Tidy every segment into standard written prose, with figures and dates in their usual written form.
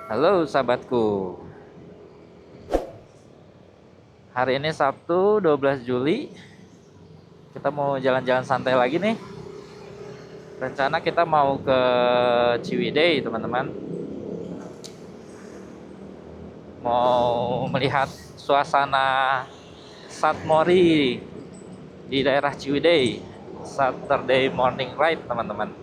Halo sahabatku, hari ini Sabtu 12 Juli, kita mau jalan-jalan santai lagi nih. Rencana kita mau ke Ciwidey teman-teman, mau melihat suasana Satmori di daerah Ciwidey, Saturday morning ride teman-teman.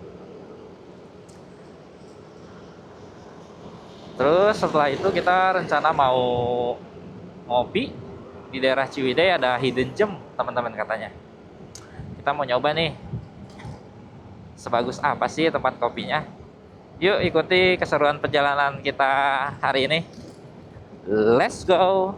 Terus setelah itu kita rencana mau ngopi di daerah Ciwidey, ada hidden gem teman-teman katanya. Kita mau nyoba nih, sebagus apa sih tempat kopinya. Yuk ikuti keseruan perjalanan kita hari ini. Let's go.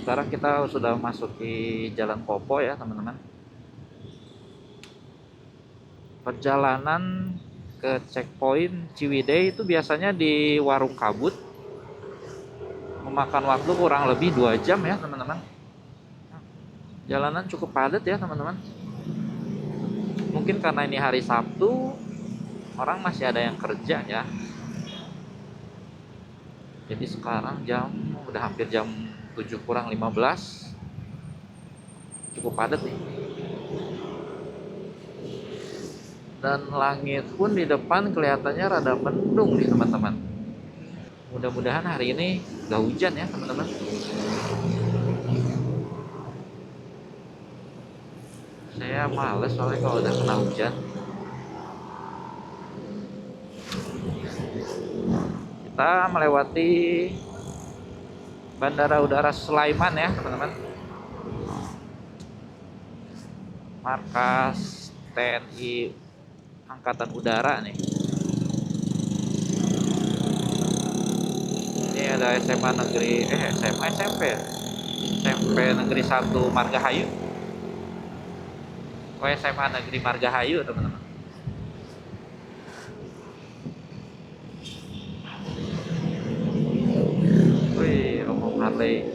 Sekarang kita sudah masuki Jalan Popo ya teman-teman. Perjalanan ke checkpoint Ciwidey itu biasanya di Warung Kabut, memakan waktu kurang lebih 2 jam ya teman-teman. Jalanan cukup padat ya teman-teman. Mungkin karena ini hari Sabtu, orang masih ada yang kerja ya. Jadi sekarang udah hampir jam 7 kurang 15. Cukup padat nih. Dan langit pun di depan kelihatannya rada mendung nih teman-teman. Mudah-mudahan hari ini gak hujan ya teman-teman. Saya males soalnya kalau udah kena hujan. Kita melewati Bandara Udara Sulaiman ya teman-teman. Markas TNI Angkatan Udara nih. Ini ada SMA Negeri SMA SMP ya? SMP Negeri 1 Margahayu. Oh, SMA Negeri Margahayu teman-teman. Wih, Romo Harley.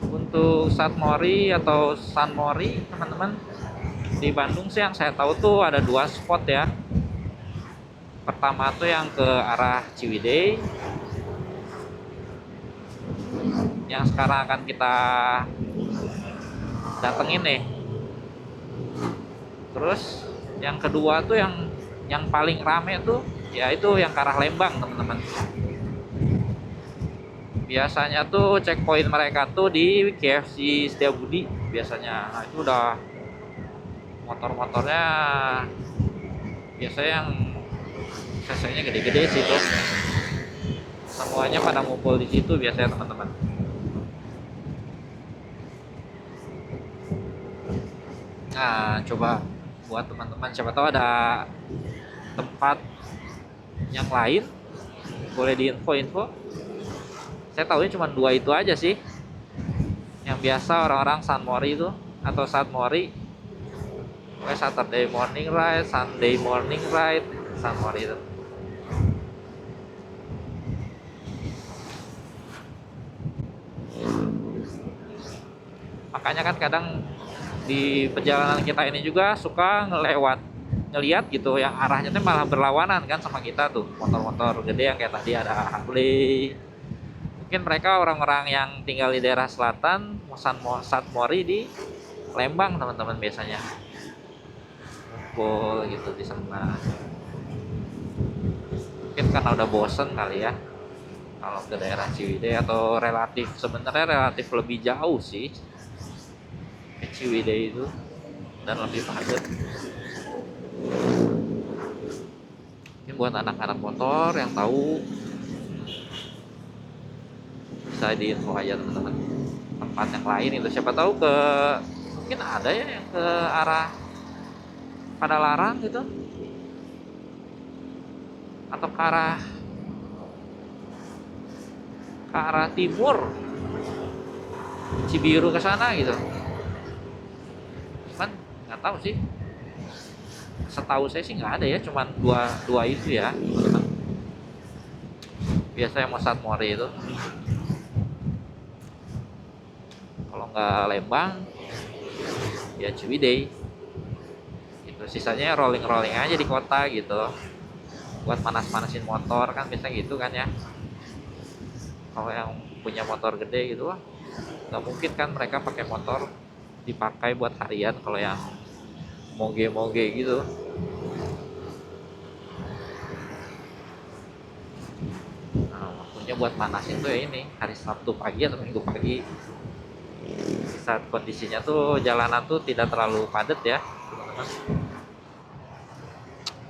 Untuk Satmori atau Sanmori teman-teman, di Bandung sih yang saya tahu tuh ada 2 spot ya. Pertama tuh yang ke arah Ciwidey, yang sekarang akan kita datengin nih. Terus yang kedua tuh yang paling rame tuh ya itu yang ke arah Lembang teman-teman. Biasanya tuh checkpoint mereka tuh di KFC Setiabudi biasanya. Nah, itu udah motor-motornya biasanya yang cc-nya gede-gede sih tuh. Semuanya pada ngumpul di situ biasanya teman-teman. Nah, coba buat teman-teman siapa tahu ada tempat yang lain, boleh diinfo-info. Saya tahunya cuma 2 itu aja sih. Yang biasa orang-orang Sunmori itu atau Sunmori, Saturday morning ride, Sunday morning ride, Sunmori itu. Makanya kan kadang di perjalanan kita ini juga suka ngeliat gitu yang arahnya tuh malah berlawanan kan sama kita tuh, motor-motor gede yang kayak tadi ada Harley. Mungkin mereka orang-orang yang tinggal di daerah selatan, Satmori di Lembang teman-teman biasanya kumpul gitu di sana. Mungkin karena udah bosen kali ya kalau ke daerah Ciwidey, atau sebenarnya relatif lebih jauh sih ke Ciwidey itu dan lebih padat. Mungkin buat anak-anak motor yang tahu bisa diinfo aja teman-teman tempat yang lain itu, siapa tahu mungkin ada ya yang ke arah Padalarang gitu, atau ke arah timur. Cibiru ke sana gitu. Cuman nggak tahu sih, setahu saya sih nggak ada ya, cuman dua dua itu ya teman-teman. Biasanya Mosat Mori itu kalau nggak Lembang ya Ciwidey gitu, sisanya rolling rolling aja di kota gitu buat panas-panasin motor kan biasa gitu kan ya. Kalau yang punya motor gede gitu wah nggak mungkin kan mereka pakai motor dipakai buat harian kalau yang moge-moge gitu. Nah, waktunya buat panasin tuh ya ini hari Sabtu pagi atau Minggu pagi saat kondisinya tuh jalanan tuh tidak terlalu padat ya teman-teman.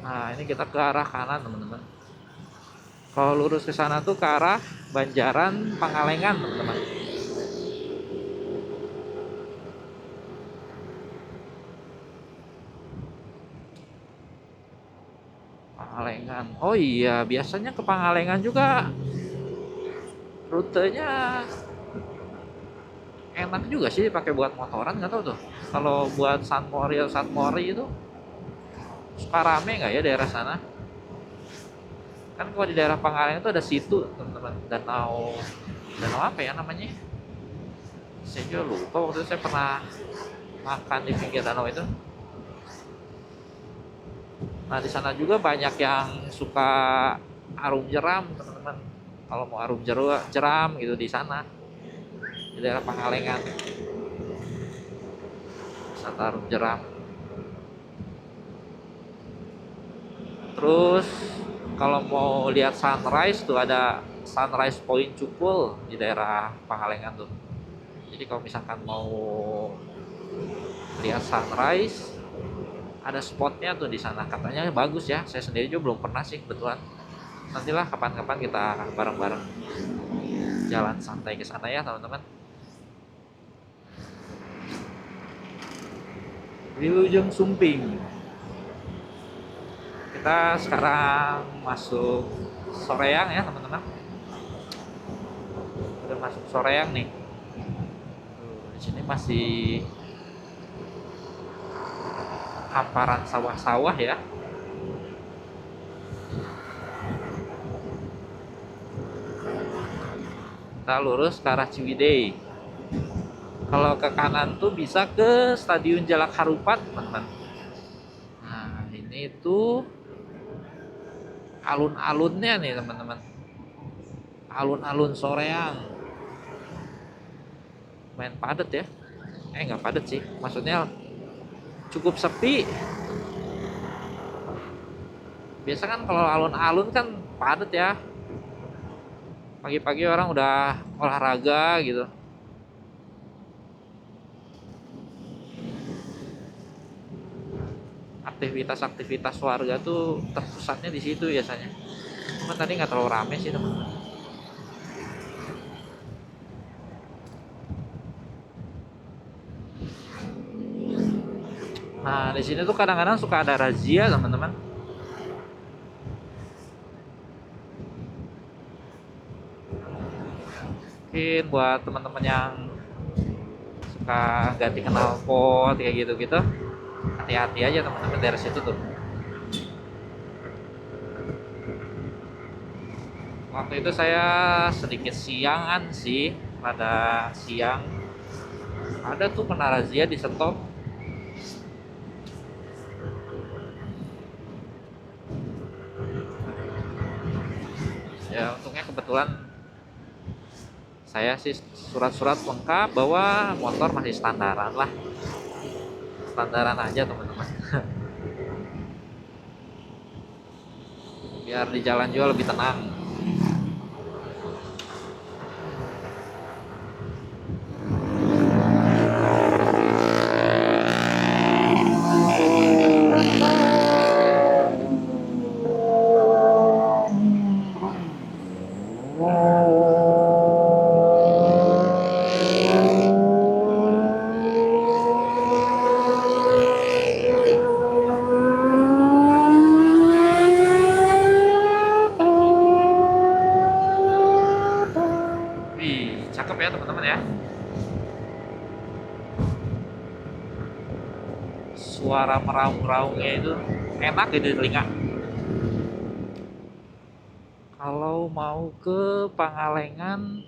Nah ini kita ke arah kanan teman-teman. Kalau lurus ke sana tuh ke arah Banjaran Pangalengan teman-teman. Pangalengan. Oh iya, biasanya ke Pangalengan juga rutenya enak juga sih pakai buat motoran, nggak tahu tuh. Kalau buat San Mori itu suka rame nggak ya daerah sana? Kan kalau di daerah Pangalengan itu ada situ teman-teman, danau danau apa ya namanya? Saya juga lupa, waktu itu saya pernah makan di pinggir danau itu. Nah di sana juga banyak yang suka arum jeram teman-teman. Kalau mau arum jeram gitu di sana di daerah Pangalengan, wisata arum jeram. Terus kalau mau lihat sunrise tuh ada Sunrise Point Cukul di daerah Pangalengan tuh. Jadi kalau misalkan mau lihat sunrise ada spotnya tuh di sana, katanya bagus ya. Saya sendiri juga belum pernah sih kebetulan. Nantilah kapan-kapan kita bareng-bareng jalan santai ke sana ya teman-teman. Wilujeng Sumping. Kita sekarang masuk Soreang ya teman-teman. Udah masuk Soreang nih. Di sini masih hamparan sawah-sawah ya. Kita lurus ke arah Ciwidey. Kalau ke kanan tuh bisa ke Stadion Jalak Harupat teman-teman. Nah ini tuh alun-alunnya nih teman-teman, alun-alun Soreang. Main padet ya, nggak padet sih, maksudnya cukup sepi. Biasa kan kalau alun-alun kan padet ya, pagi-pagi orang udah olahraga gitu. Aktivitas-aktivitas warga tuh terpusatnya di situ biasanya. Cuma tadi nggak terlalu rame sih teman-teman. Nah di sini tuh kadang-kadang suka ada razia teman-teman. Mungkin buat teman-teman yang suka ganti knalpot kayak gitu-gitu, hati-hati aja teman-teman dari situ tuh. Waktu itu saya sedikit siangan sih, pada siang ada tuh kena razia di stop. Ya untungnya kebetulan saya sih surat-surat lengkap bahwa motor masih standaran lah, standaran aja teman-teman. Biar di jalan juga lebih tenang. Wih, cakep ya teman-teman ya. suara meraung-raungnya itu enak gitu di telinga. Kalau mau ke Pangalengan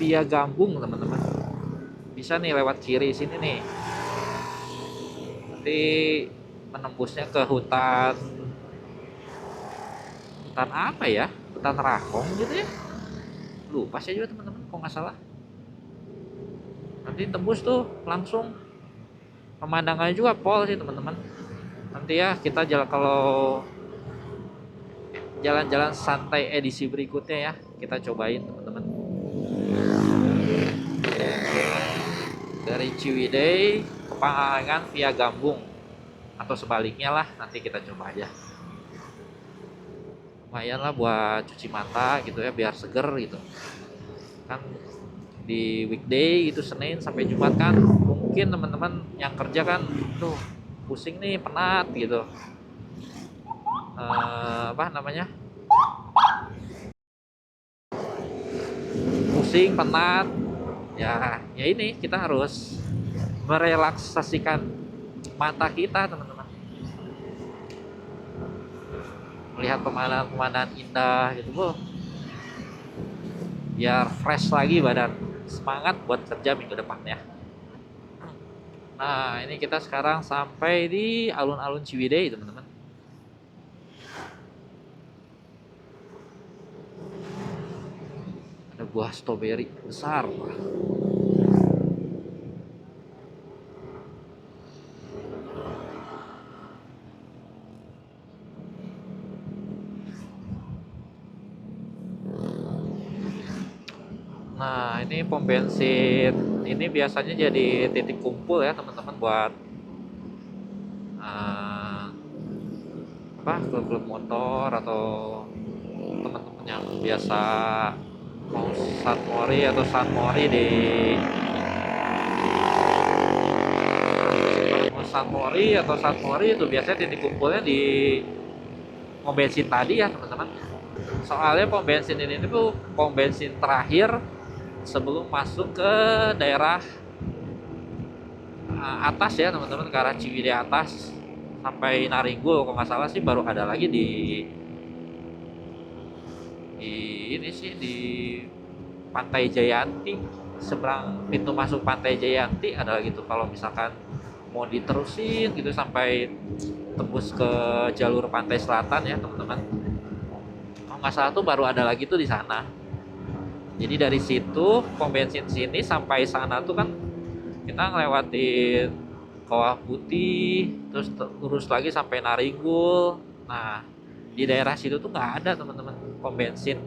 via Gambung teman-teman, bisa nih lewat kiri sini nih. Nanti menembusnya ke hutan apa ya? Hutan Rakong gitu ya. Lupa sih juga teman-teman, kok nggak salah. Nanti tembus tuh langsung, pemandangannya juga pol sih teman-teman. Nanti ya kita jalan, kalau jalan-jalan santai edisi berikutnya ya kita cobain teman-teman. Dari Ciwidey ke Pangalengan via Gambung atau sebaliknya lah, nanti kita coba aja. Lumayan lah buat cuci mata gitu ya, biar seger gitu kan. Di weekday gitu, Senin sampai Jumat kan mungkin teman-teman yang kerja kan tuh pusing nih, penat gitu, apa namanya, pusing penat ya. Ya ini kita harus merelaksasikan mata kita teman-teman, melihat pemandangan-pemandangan indah gitu loh, biar fresh lagi badan, semangat buat kerja minggu depannya. Nah ini kita sekarang sampai di alun-alun Ciwidey teman-teman. Ada buah stroberi besar. Nah ini pom bensin ini biasanya jadi titik kumpul ya teman-teman buat uh, apa, klub-klub motor atau teman-teman yang biasa mau sunmori atau sunmori di sunmori atau sunmori itu biasanya titik kumpulnya di pom bensin tadi ya teman-teman. Soalnya pom bensin ini tuh pom bensin terakhir sebelum masuk ke daerah atas ya teman-teman, ke arah Ciwidey atas sampai Naringgul kalau nggak salah sih, baru ada lagi di ini sih di Pantai Jayanti, seberang pintu masuk Pantai Jayanti ada lagi tuh. Kalau misalkan mau diterusin gitu sampai tembus ke jalur pantai selatan ya teman-teman, kalau nggak salah tuh baru ada lagi tuh di sana. Jadi dari situ pom bensin sini sampai sana tuh kan kita ngelewatin Kawah Putih, terus lurus lagi sampai Naringgul. Nah di daerah situ tuh nggak ada teman-teman pom bensin.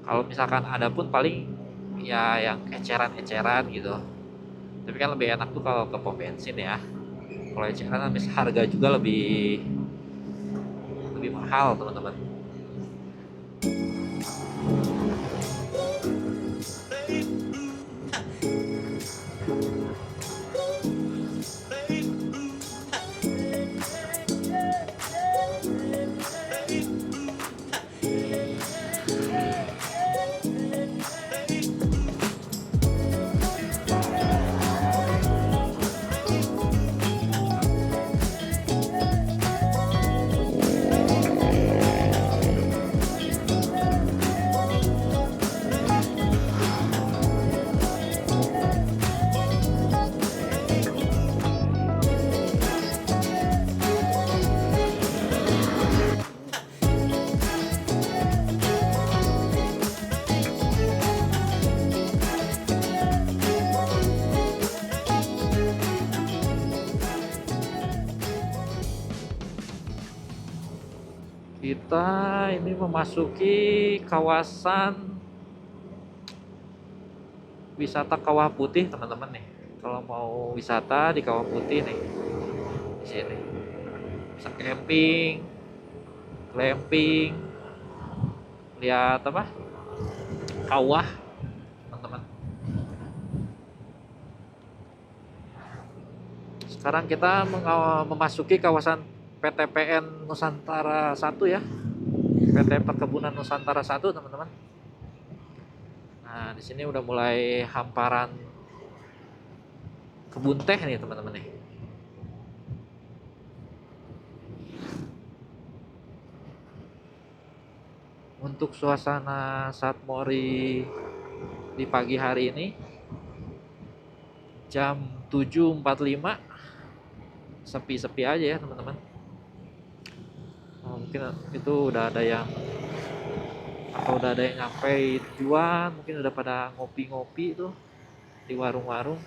Kalau misalkan ada pun paling ya yang eceran-eceran gitu. Tapi kan lebih enak tuh kalau ke pom bensin ya. Kalau eceran habis harga juga lebih mahal teman-teman. Kita ini memasuki kawasan wisata Kawah Putih teman-teman nih. Kalau mau wisata di Kawah Putih nih, di sini bisa camping, glamping, lihat apa, kawah teman-teman. Sekarang kita memasuki kawasan PTPN Nusantara 1 ya, PT Perkebunan Nusantara 1 teman-teman. Nah di sini udah mulai hamparan kebun teh nih teman-teman nih. Untuk suasana saat Mori di pagi hari ini jam 7.45, sepi-sepi aja ya teman-teman. Mungkin itu udah ada yang nyampe tujuan, mungkin udah pada ngopi-ngopi tuh di warung-warung.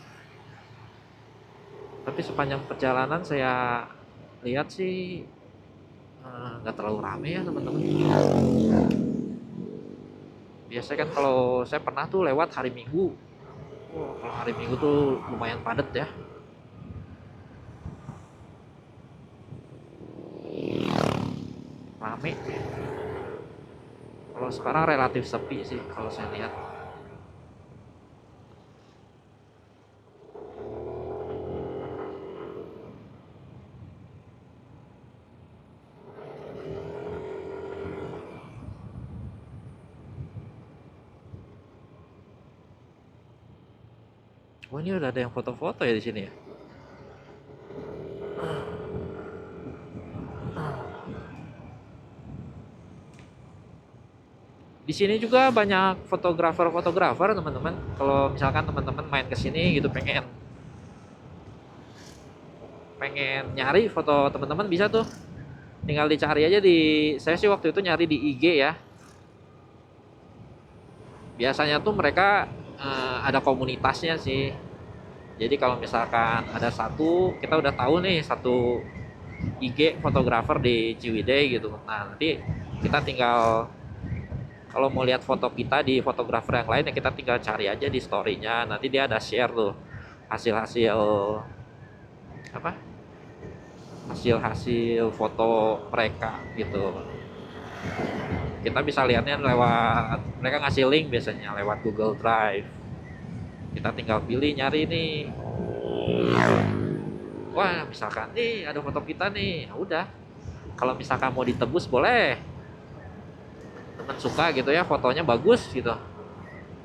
Tapi sepanjang perjalanan saya lihat sih nggak terlalu rame ya teman-teman. Biasanya kan kalau saya pernah tuh lewat hari Minggu, kalau hari Minggu tuh lumayan padat ya. Rame. Kalau sekarang relatif sepi sih kalau saya lihat. Oh, ini udah ada yang foto-foto ya di sini ya. Di sini juga banyak fotografer teman-teman. Kalau misalkan teman-teman main ke sini gitu pengen nyari foto teman-teman, bisa tuh. Tinggal dicari aja saya sih waktu itu nyari di IG ya. Biasanya tuh mereka ada komunitasnya sih. Jadi kalau misalkan ada satu, kita udah tahu nih satu IG fotografer di Ciwidey gitu. Nah, nanti kita tinggal kalau mau lihat foto kita di fotografer yang lain ya kita tinggal cari aja di story-nya. Nanti dia ada share tuh hasil-hasil apa? Hasil-hasil foto mereka gitu. Kita bisa lihatnya lewat, mereka ngasih link biasanya lewat Google Drive. Kita tinggal pilih nyari nih. Wah, misalkan nih ada foto kita nih, ya udah. Kalau misalkan mau ditebus boleh. Teman suka gitu ya, fotonya bagus gitu.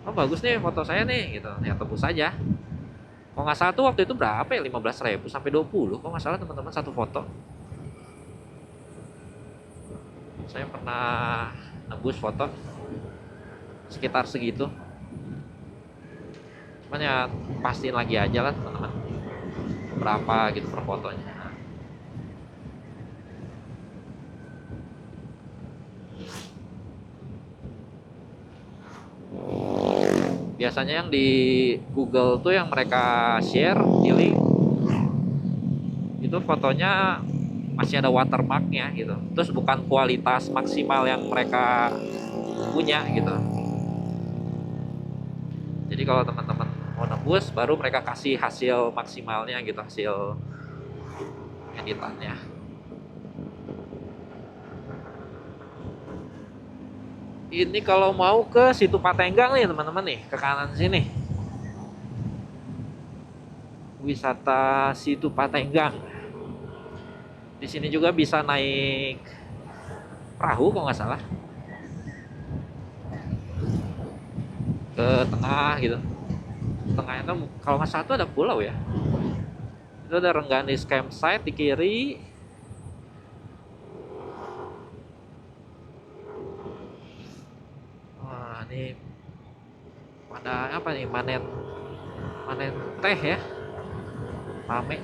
Oh bagus nih foto saya nih gitu, ya tebus aja. Kalau nggak salah tuh waktu itu berapa ya, 15.000 sampai 20 kalau nggak salah teman-teman satu foto. Saya pernah nebus foto sekitar segitu. Cuman ya pastiin lagi aja lah teman-teman berapa gitu per fotonya. Biasanya yang di Google tuh yang mereka share di link itu fotonya masih ada watermarknya gitu, terus bukan kualitas maksimal yang mereka punya gitu. Jadi kalau teman-teman mau nebus baru mereka kasih hasil maksimalnya gitu, hasil editannya. Ini kalau mau ke situ Patenggang nih teman-teman nih, ke kanan sini. Wisata situ Patenggang. Di sini juga bisa naik perahu kalau nggak salah. Ke tengah gitu. Tengahnya tuh kalau nggak salah tuh ada pulau ya. Itu ada Rengganis campsite di kiri. Wah, ini pada apa nih, manen teh ya, rame.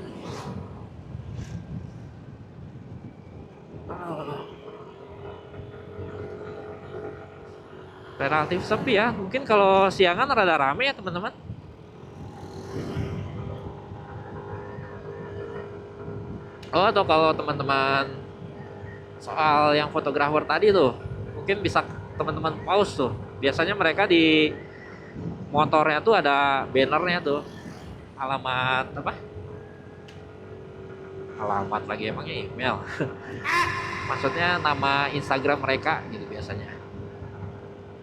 Relatif sepi ya, mungkin kalau siangan rada rame ya teman-teman. Oh, atau kalau teman-teman soal yang fotografer tadi tuh, mungkin bisa teman-teman pause tuh. Biasanya mereka di motornya tuh ada bannernya tuh, alamat apa, alamat lagi emangnya email. Maksudnya nama Instagram mereka gitu biasanya.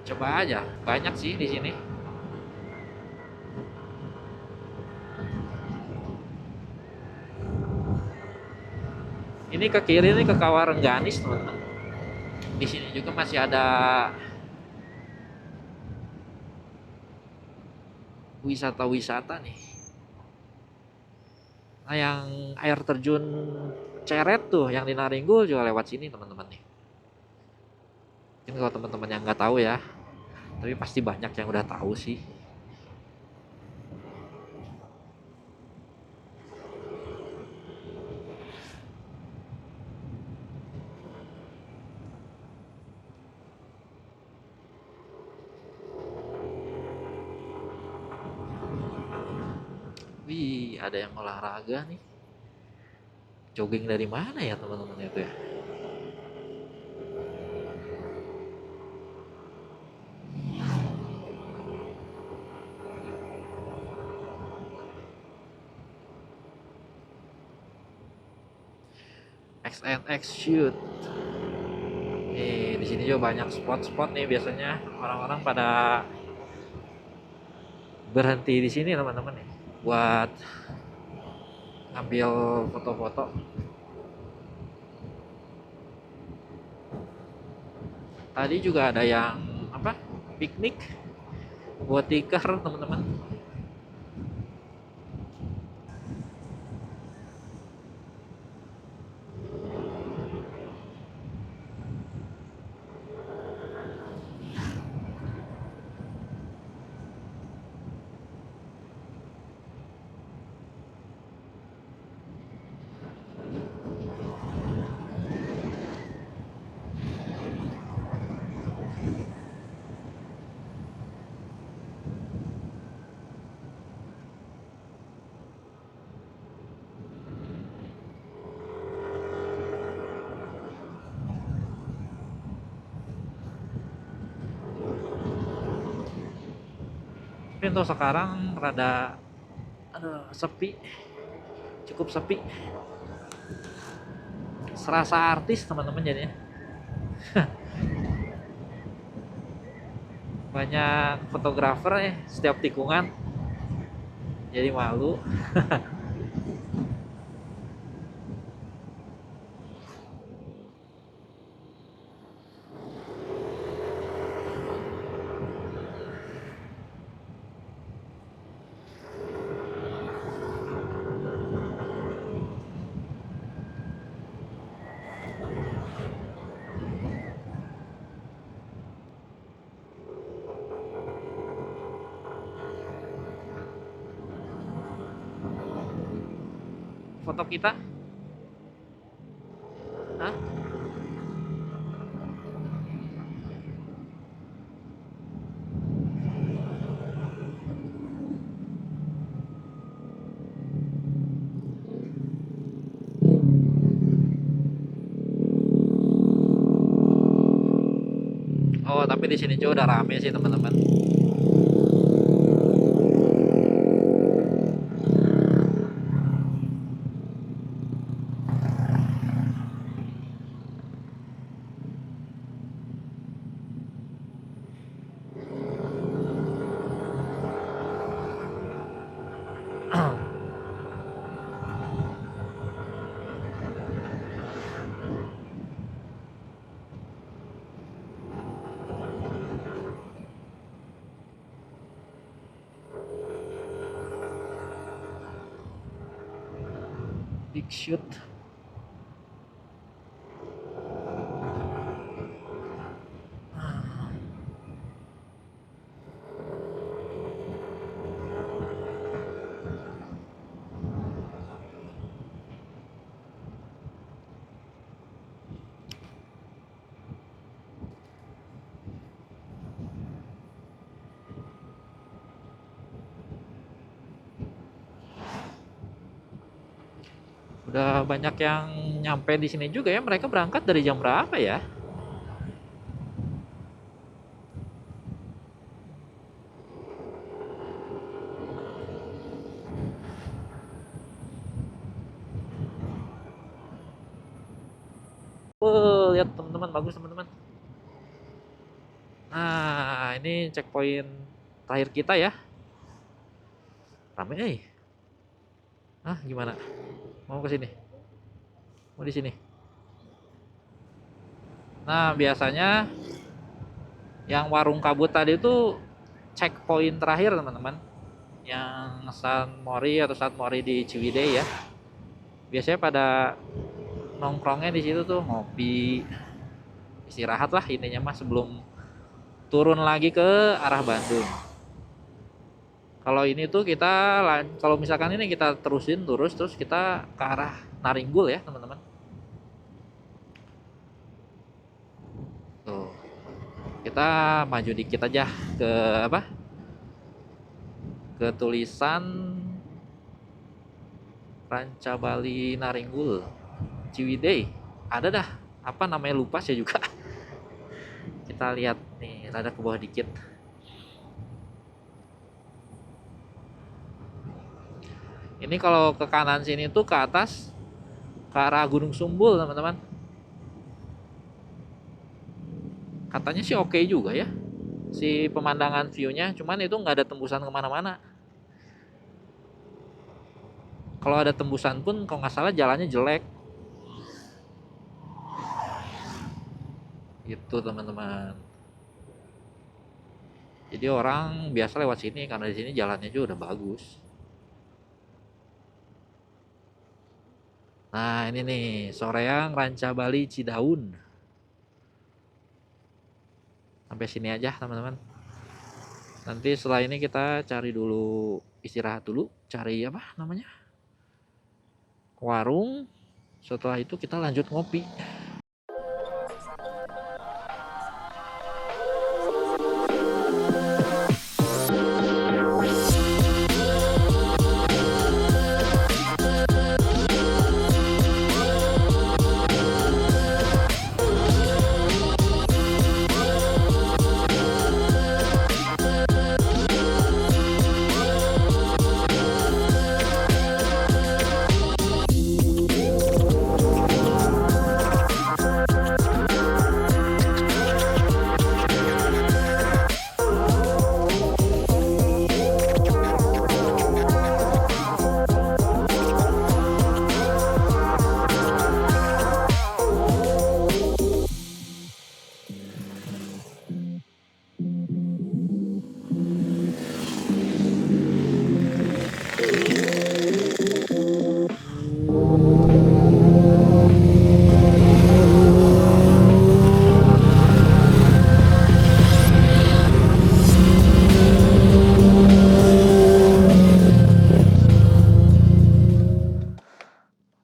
Coba aja, banyak sih di sini. Ini ke kiri nih ke Kawah Rengganis teman-teman. Di sini juga masih ada wisata-wisata nih. Nah, yang air terjun Ceret tuh yang di Naringgul juga lewat sini teman-teman nih. Mungkin kalau teman-teman yang nggak tahu ya, tapi pasti banyak yang udah tahu sih. Wih, ada yang olahraga nih. Jogging dari mana ya teman-teman itu ya? XNX Shoot. Nih, di sini juga banyak spot-spot nih biasanya orang-orang pada berhenti di sini teman-teman nih buat ngambil foto-foto. Tadi juga ada yang apa? Piknik buat tikar teman-teman. Tapi untuk sekarang rada sepi, cukup sepi. Serasa artis teman-teman jadinya. Banyak fotografer ya setiap tikungan. Jadi malu. Foto kita. Hah? Oh, tapi di sini juga udah rame sih teman-teman. Big shoot. Udah banyak yang nyampe di sini juga ya. Mereka berangkat dari jam berapa ya? Lihat teman-teman, bagus teman-teman. Nah, ini checkpoint terakhir kita ya. Rame gimana? Mau ke sini? Mau di sini? Nah, biasanya yang warung kabut tadi itu checkpoint terakhir teman-teman. Yang San Mori atau San Mori di Ciwidey ya. biasanya pada nongkrongnya di situ tuh ngopi, istirahat lah intinya mah sebelum turun lagi ke arah Bandung. Kalau ini tuh kita kalau misalkan ini kita terusin terus kita ke arah Naringgul ya teman-teman. Tuh kita maju dikit aja ke apa? Ke tulisan Ranca Bali Naringgul Ciwidey. Ada dah. Apa namanya lupa saya juga. Kita lihat nih rada ke bawah dikit. Ini kalau ke kanan sini tuh ke atas ke arah Gunung Sumbul teman-teman. Katanya sih oke juga ya si pemandangan view-nya, cuman itu nggak ada tembusan kemana-mana. Kalau ada tembusan pun kalau nggak salah jalannya jelek. Itu teman-teman. Jadi orang biasa lewat sini karena di sini jalannya juga udah bagus. Nah ini nih Soreang Ranca Bali Cidaun. Sampai sini aja teman-teman. Nanti setelah ini kita cari dulu istirahat dulu, cari apa namanya? Warung. Setelah itu kita lanjut ngopi.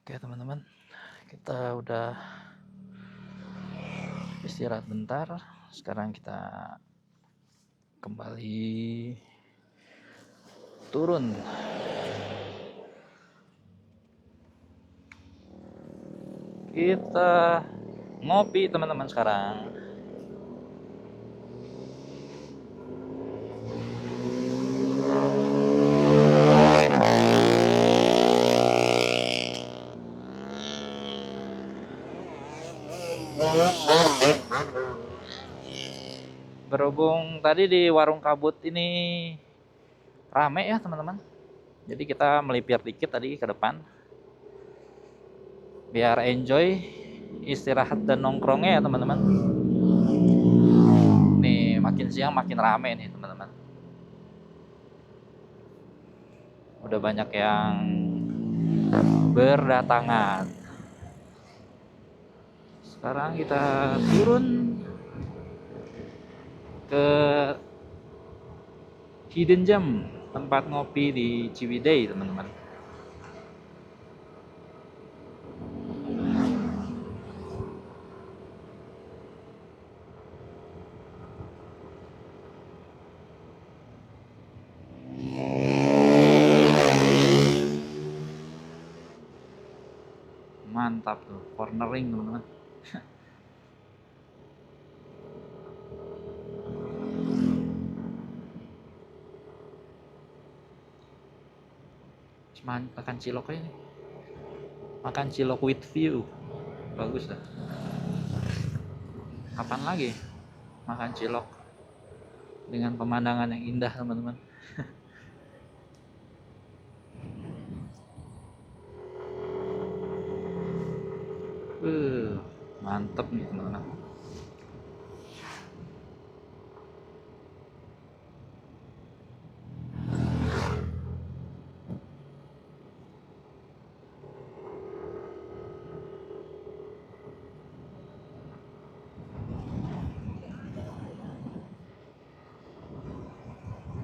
Oke teman-teman, kita udah istirahat bentar. Sekarang kita kembali turun. Kita ngopi teman-teman sekarang. Berhubung tadi di warung kabut ini rame ya teman-teman. Jadi kita melipir dikit tadi ke depan. Biar enjoy istirahat dan nongkrongnya ya teman-teman. Nih makin siang makin rame nih teman-teman. Udah banyak yang berdatangan. Sekarang kita turun ke Hidden Gem, tempat ngopi di Ciwidey teman-teman. Mantap tuh, cornering teman-teman. Makan cilok aja nih. Makan cilok with view. Bagus dah. Kapan lagi makan cilok dengan pemandangan yang indah teman-teman. Mantep nih teman-teman.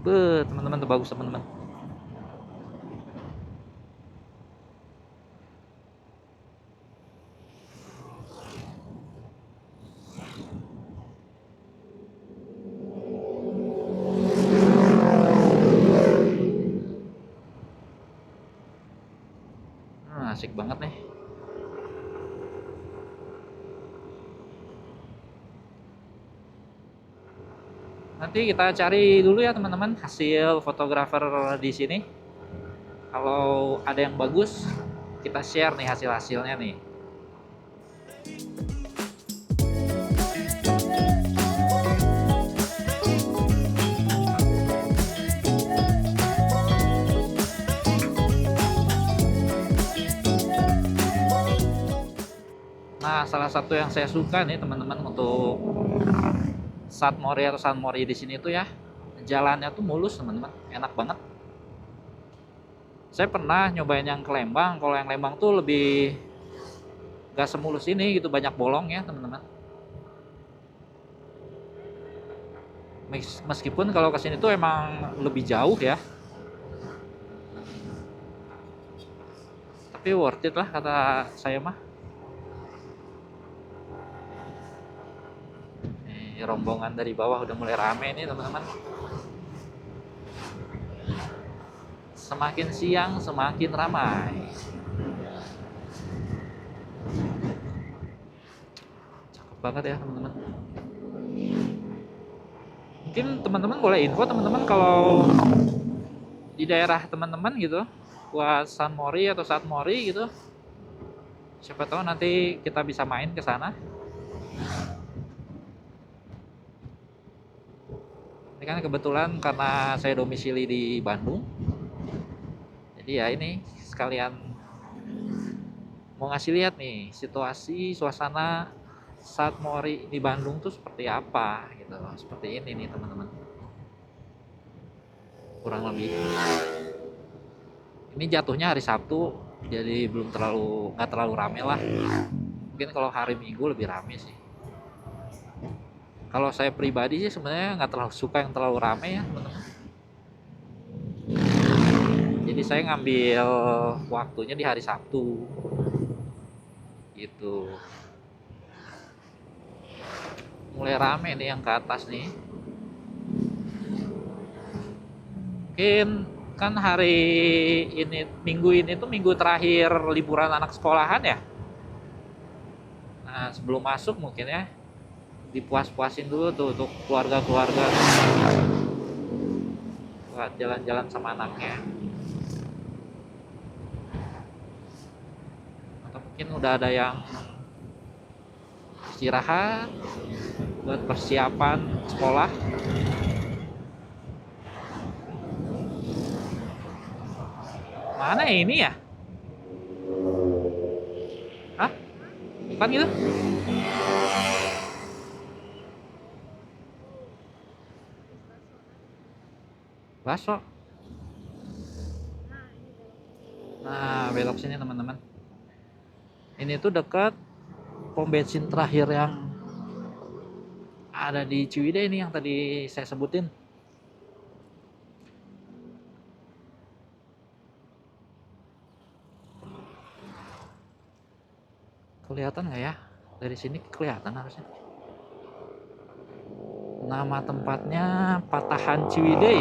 Teman-teman tuh bagus teman-teman. Asik banget nih. Nanti kita cari dulu ya teman-teman hasil fotografer di sini. Kalau ada yang bagus, kita share nih hasil-hasilnya nih. Nah, salah satu yang saya suka nih teman-teman untuk Satmori atau Sunmori di sini tuh ya, jalannya tuh mulus teman-teman, enak banget. Saya pernah nyobain yang ke Lembang, kalau yang Lembang tuh lebih gak semulus ini gitu, banyak bolong ya teman-teman. Meskipun kalau kesini tuh emang lebih jauh ya, tapi worth it lah kata saya mah. Nih, rombongan dari bawah udah mulai rame nih teman-teman. Semakin siang semakin ramai. Cakep banget ya teman-teman. Mungkin teman-teman boleh info teman-teman kalau di daerah teman-teman gitu buat Sunmori atau Satmori gitu, siapa tahu nanti kita bisa main ke sana. Ini kan kebetulan karena saya domisili di Bandung, jadi ya ini sekalian mau ngasih lihat nih situasi suasana Satmori di Bandung tuh seperti apa gitu, seperti ini nih teman-teman, kurang lebih. Ini jatuhnya hari Sabtu, jadi belum terlalu nggak terlalu rame lah. Mungkin kalau hari Minggu lebih rame sih. Kalau saya pribadi sih sebenarnya nggak terlalu suka yang terlalu rame ya teman-teman. Jadi saya ngambil waktunya di hari Sabtu gitu. Mulai rame nih yang ke atas nih. Mungkin kan hari ini, minggu ini tuh minggu terakhir liburan anak sekolahan ya. Nah sebelum masuk mungkin ya dipuas-puasin dulu tuh untuk keluarga-keluarga buat jalan-jalan sama anaknya. Atau mungkin udah ada yang istirahat buat persiapan sekolah. Mana ini ya? Hah? Bukan gitu? Baso. Nah, belok sini teman-teman. Ini tuh dekat pom bensin terakhir yang ada di Ciwidey ini yang tadi saya sebutin. Kelihatan nggak ya? Dari sini kelihatan harusnya. Nama tempatnya Patahan Ciwidey.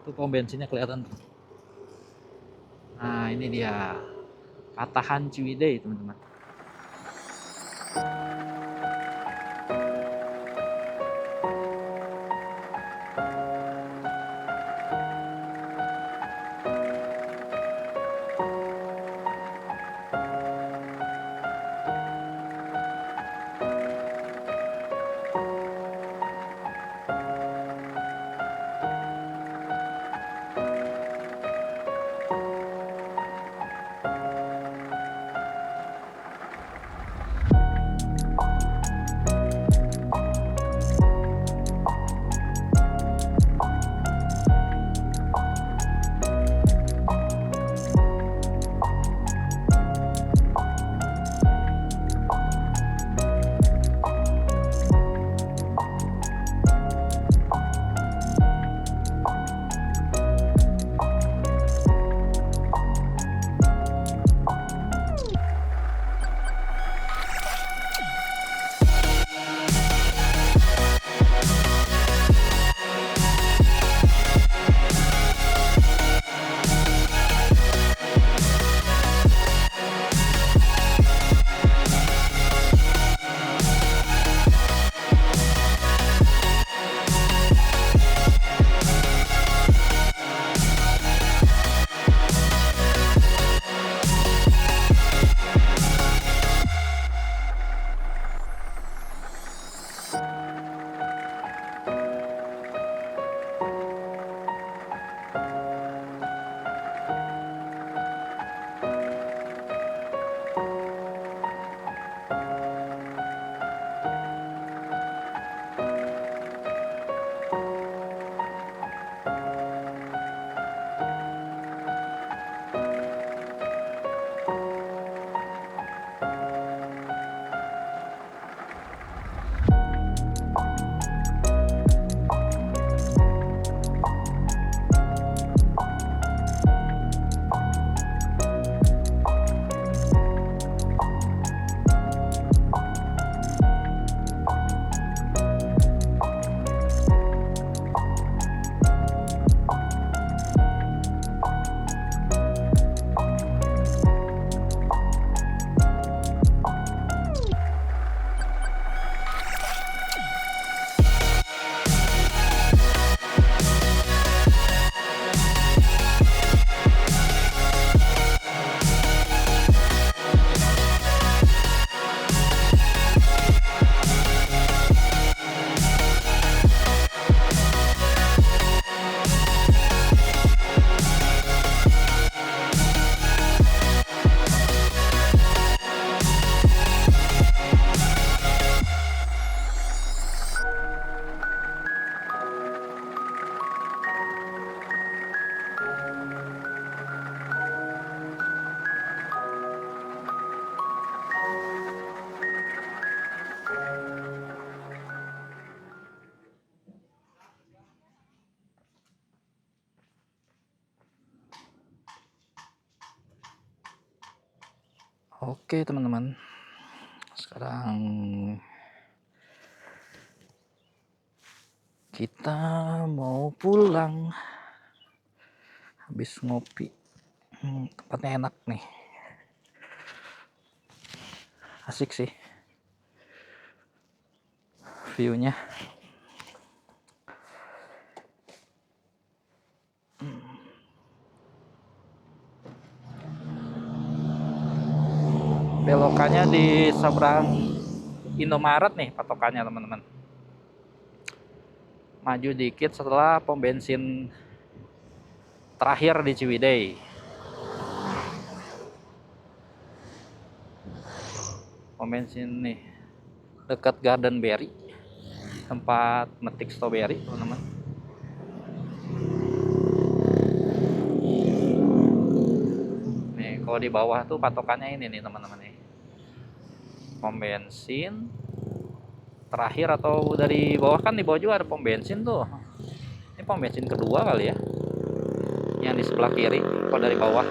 Tuh pom bensinnya kelihatan. Nah, ini dia. Patahan Ciwidey, teman-teman. Oke teman-teman, sekarang kita mau pulang habis ngopi. Tempatnya enak nih, asik sih viewnya. Belokannya di seberang Indomaret nih patokannya teman-teman. Maju dikit setelah pom bensin terakhir di Ciwidey. Pom bensin nih dekat Garden Berry, tempat metik strawberry teman-teman. Nih kalau di bawah tuh patokannya ini nih teman-teman nih, pom bensin terakhir atau dari bawah, kan di bawah juga ada pom bensin tuh. Ini pom bensin kedua kali ya, yang di sebelah kiri kalau dari bawah.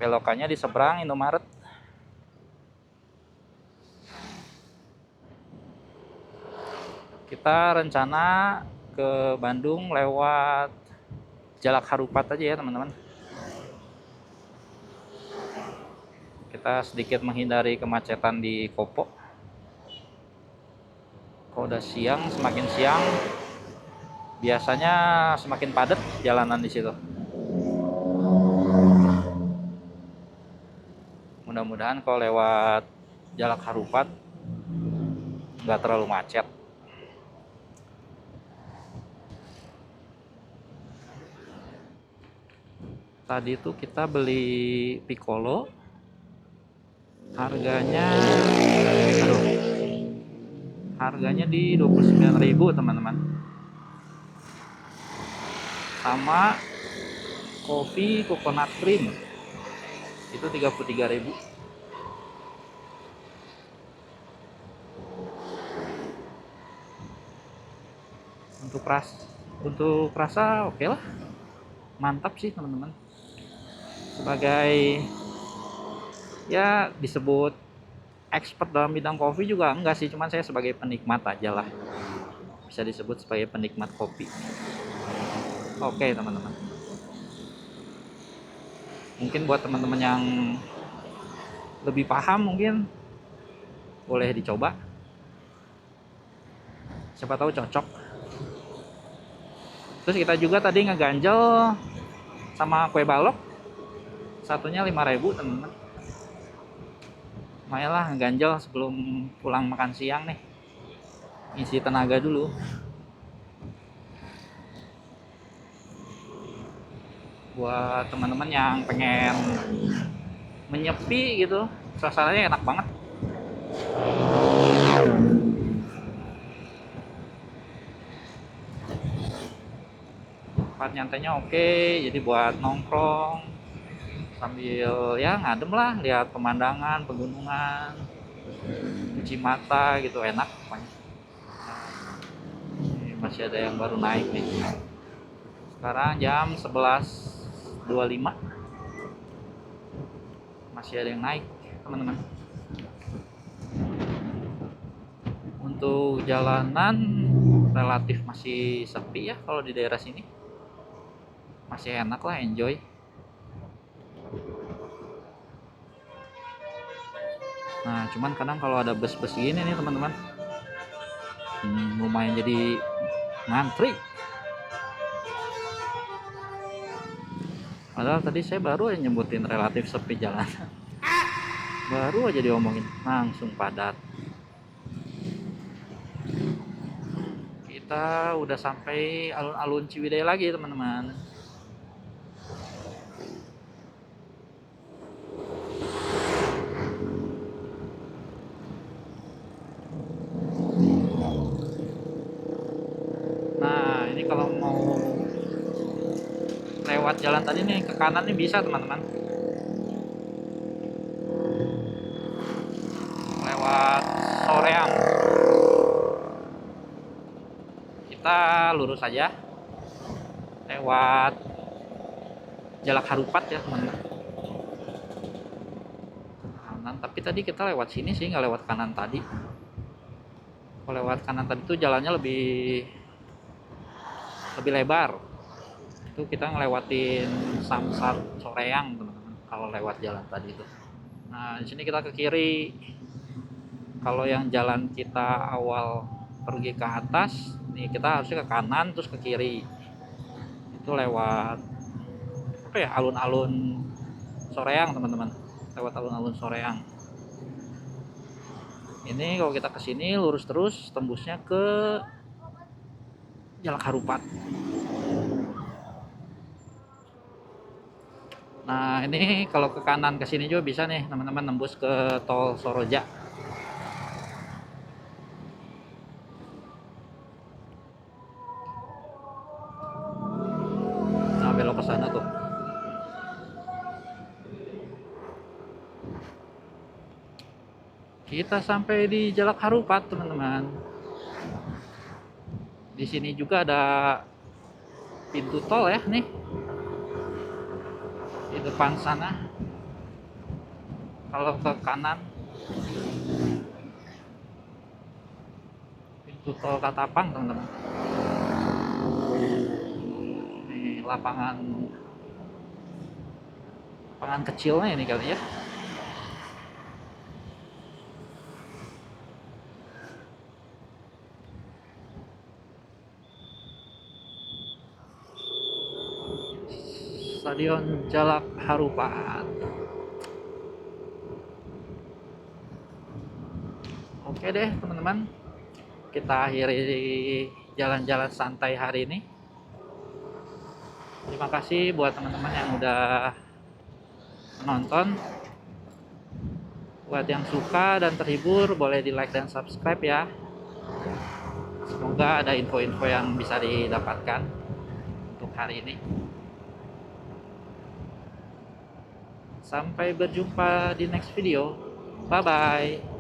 Belokannya di seberang Indomaret. Kita rencana ke Bandung lewat Jalak Harupat aja ya teman-teman. Kita sedikit menghindari kemacetan di Kopo. Kalau udah siang, semakin siang biasanya semakin padat jalanan di situ. Mudah-mudahan kalau lewat Jalak Harupat nggak terlalu macet. Tadi tuh kita beli Piccolo, harganya di 29.000 teman-teman. Sama kopi coconut cream itu 33.000. Untuk rasa oke lah, mantap sih teman-teman. Sebagai ya disebut expert dalam bidang kopi juga enggak sih, cuman saya sebagai penikmat aja lah, bisa disebut sebagai penikmat kopi. Oke teman-teman, mungkin buat teman-teman yang lebih paham mungkin boleh dicoba, siapa tahu cocok. Terus kita juga tadi ngeganjel sama kue balok, satunya 5.000 teman-teman. Lumayan lah ngeganjel sebelum pulang makan siang nih, isi tenaga dulu. Buat teman-teman yang pengen menyepi gitu, suasananya enak banget. Tempat nyantainya oke, jadi buat nongkrong sambil ya ngadem lah, lihat pemandangan pegunungan, cuci mata gitu, enak pokoknya. Ini masih ada yang baru naik nih. Sekarang jam 11.25, masih ada yang naik teman-teman. Untuk jalanan relatif masih sepi ya kalau di daerah sini, masih enak lah, enjoy. Nah cuman kadang kalau ada bus-bus gini nih teman-teman, lumayan jadi ngantri. Padahal tadi saya baru aja nyebutin relatif sepi jalan, baru aja diomongin langsung padat. Kita udah sampai alun-alun Ciwidey lagi teman-teman. Nah ini kalau mau lewat jalan tadi nih ke kanan nih bisa teman-teman, lewat Soreang. Kita lurus aja lewat Jalak Harupat ya teman-teman. Tapi tadi kita lewat sini sih, nggak lewat kanan tadi. Kalau lewat kanan tadi tuh jalannya lebih lebar. Itu kita ngelewatin Samsat Soreang teman-teman kalau lewat jalan tadi itu. Nah, di sini kita ke kiri. Kalau yang jalan kita awal pergi ke atas, nih kita harusnya ke kanan terus ke kiri. Itu lewat apa ya? Alun-alun Soreang, teman-teman. Lewat alun-alun Soreang. Ini kalau kita ke sini lurus terus tembusnya ke Jalak Harupat. Nah, ini kalau ke kanan ke sini juga bisa nih, teman-teman, nembus ke tol Soroja. Nah, belok ke sana tuh. Kita sampai di Jalak Harupat, teman-teman. Di sini juga ada pintu tol ya, nih. Di depan sana. Kalau ke kanan pintu tol Katapang, teman-teman. Ini lapangan kecilnya ini kali ya. Stadion Jalak Harupat. Oke deh teman-teman, kita akhiri jalan-jalan santai hari ini. Terima kasih buat teman-teman yang udah menonton. Buat yang suka dan terhibur, boleh di like dan subscribe ya. Semoga ada info-info yang bisa didapatkan untuk hari ini. Sampai berjumpa di next video. Bye bye.